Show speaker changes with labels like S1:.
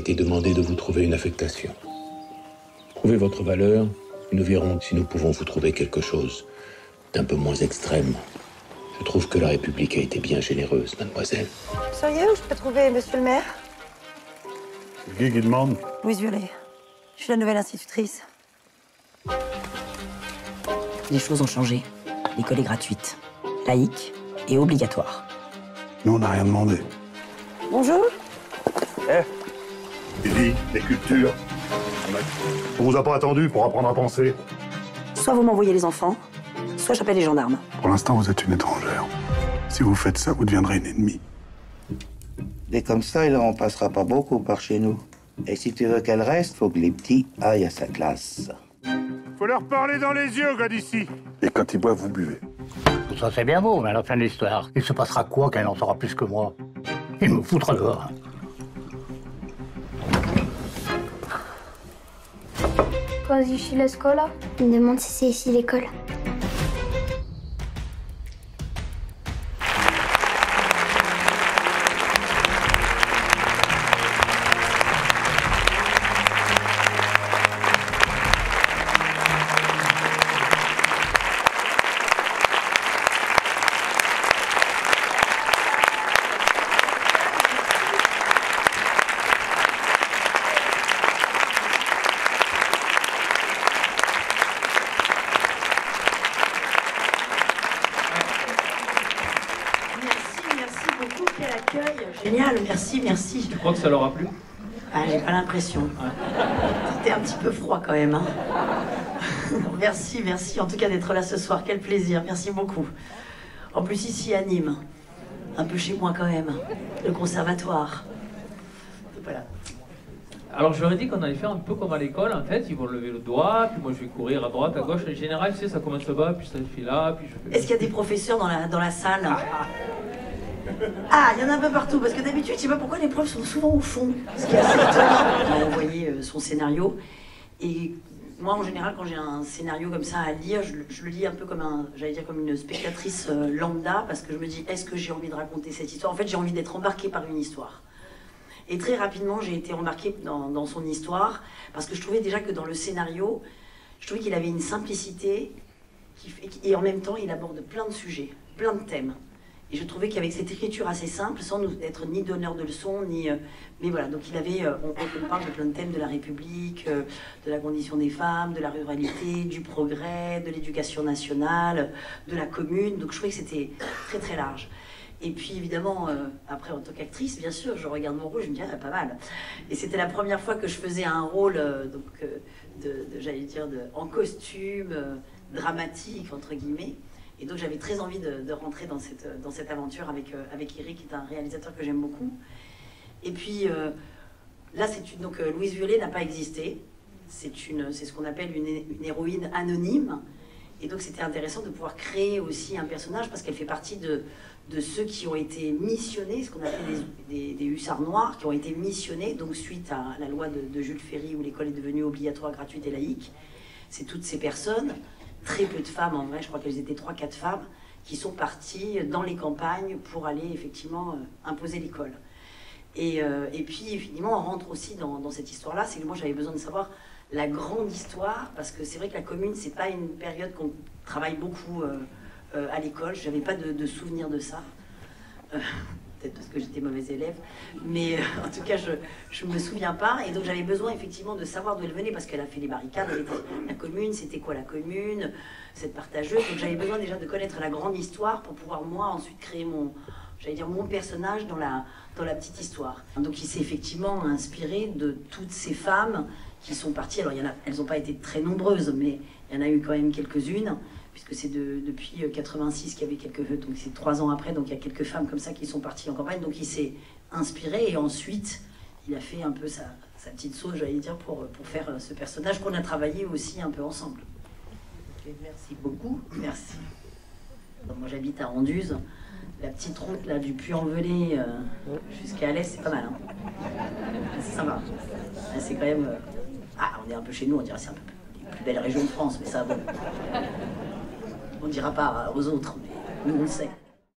S1: été demandé de vous trouver une affectation. Trouvez votre valeur, et nous verrons si nous pouvons vous trouver quelque chose d'un peu moins extrême. Je trouve que la République a été bien généreuse, mademoiselle.
S2: Vous sauriez où je peux trouver monsieur le maire?
S3: C'est qui demande?
S2: Louise Violet. Je suis la nouvelle institutrice.
S4: Les choses ont changé. L'école est gratuite, laïque et obligatoire.
S3: Nous, on n'a rien demandé.
S2: Bonjour.
S3: Les vies, les cultures. On vous a pas attendu pour apprendre à penser.
S4: Soit vous m'envoyez les enfants, soit j'appelle les gendarmes.
S3: Pour l'instant, vous êtes une étrangère. Si vous faites ça, vous deviendrez une ennemie.
S5: Et comme ça, il en passera pas beaucoup par chez nous. Et si tu veux qu'elle reste, faut que les petits aillent à sa classe.
S3: Faut leur parler dans les yeux, gars d'ici. Et quand ils boivent, vous buvez.
S6: Tout ça, c'est bien beau, mais à la fin de l'histoire, il se passera quoi quand il en saura plus que moi? Il me foutra dehors.
S7: Quasi ici la scola? Il me demande si c'est ici l'école.
S2: Quel accueil. Génial, merci, merci.
S8: Tu crois que ça leur a plu?
S2: Ah, j'ai pas l'impression. C'était un petit peu froid quand même. Hein. Merci, merci en tout cas d'être là ce soir. Quel plaisir, merci beaucoup. En plus ici à Nîmes, un peu chez moi quand même, le conservatoire. Voilà.
S8: Alors je leur ai dit qu'on allait faire un peu comme à l'école, en fait, ils vont lever le doigt, puis moi je vais courir à droite, à gauche. En général, tu sais, ça commence là-bas, puis ça fait là, puis je fais...
S2: Est-ce qu'il y a des professeurs dans la salle? Ah, il y en a un peu partout, parce que d'habitude, je sais pas pourquoi les profs sont souvent au fond. Ce qui est assez étonnant. Il m'a envoyé son scénario. Et moi, en général, quand j'ai un scénario comme ça à lire, je le lis un peu comme j'allais dire comme une spectatrice lambda, parce que je me dis, est-ce que j'ai envie de raconter cette histoire? En fait, j'ai envie d'être embarquée par une histoire. Et très rapidement, j'ai été embarquée dans son histoire, parce que je trouvais déjà que dans le scénario, je trouvais qu'il avait une simplicité, et en même temps, il aborde plein de sujets, plein de thèmes. Et je trouvais qu'avec cette écriture assez simple, sans nous être ni donneur de leçons, ni... mais voilà, donc il avait... on parle de plein de thèmes, de la République, de la condition des femmes, de la ruralité, du progrès, de l'éducation nationale, de la commune. Donc je trouvais que c'était très très large. Et puis évidemment, après en tant qu'actrice, bien sûr, je regarde mon rôle, je me dis, ah, pas mal. Et c'était la première fois que je faisais un rôle, j'allais dire, en costume, dramatique, entre guillemets. Et donc j'avais très envie de rentrer dans cette aventure avec Eric, qui est un réalisateur que j'aime beaucoup. Et puis là, donc Louise Violet n'a pas existé. C'est ce qu'on appelle une héroïne anonyme. Et donc c'était intéressant de pouvoir créer aussi un personnage, parce qu'elle fait partie de ceux qui ont été missionnés, ce qu'on appelle des hussards noirs, qui ont été missionnés, donc suite à la loi de Jules Ferry, où l'école est devenue obligatoire, gratuite et laïque. C'est toutes ces personnes, très peu de femmes en vrai, je crois qu'elles étaient 3-4 femmes, qui sont parties dans les campagnes pour aller effectivement imposer l'école. Et puis effectivement on rentre aussi dans cette histoire-là, c'est que moi j'avais besoin de savoir la grande histoire, parce que c'est vrai que la commune, c'est pas une période qu'on travaille beaucoup à l'école, je n'avais pas de souvenir de ça. Peut-être parce que j'étais mauvaise élève, mais en tout cas, je ne me souviens pas. Et donc, j'avais besoin effectivement de savoir d'où elle venait, parce qu'elle a fait les barricades, la commune, c'était quoi la commune, cette partageuse. Donc, j'avais besoin déjà de connaître la grande histoire pour pouvoir, moi, ensuite créer mon personnage dans la petite histoire. Donc, il s'est effectivement inspiré de toutes ces femmes qui sont parties. Alors, elles n'ont pas été très nombreuses, mais il y en a eu quand même quelques-unes, puisque c'est depuis 86 qu'il y avait donc c'est 3 ans après, donc il y a quelques femmes comme ça qui sont parties en campagne, donc il s'est inspiré, et ensuite il a fait un peu sa petite sauce, j'allais dire, pour faire ce personnage qu'on a travaillé aussi un peu ensemble. Okay, merci beaucoup. Merci. Donc, moi j'habite à Anduze, la petite route là du Puy-en-Velay jusqu'à l'Est, c'est pas mal, hein. C'est sympa. C'est quand même... on est un peu chez nous, on dirait c'est un peu la plus belle région de France, mais ça bon. On ne dira pas aux autres, mais nous on le sait.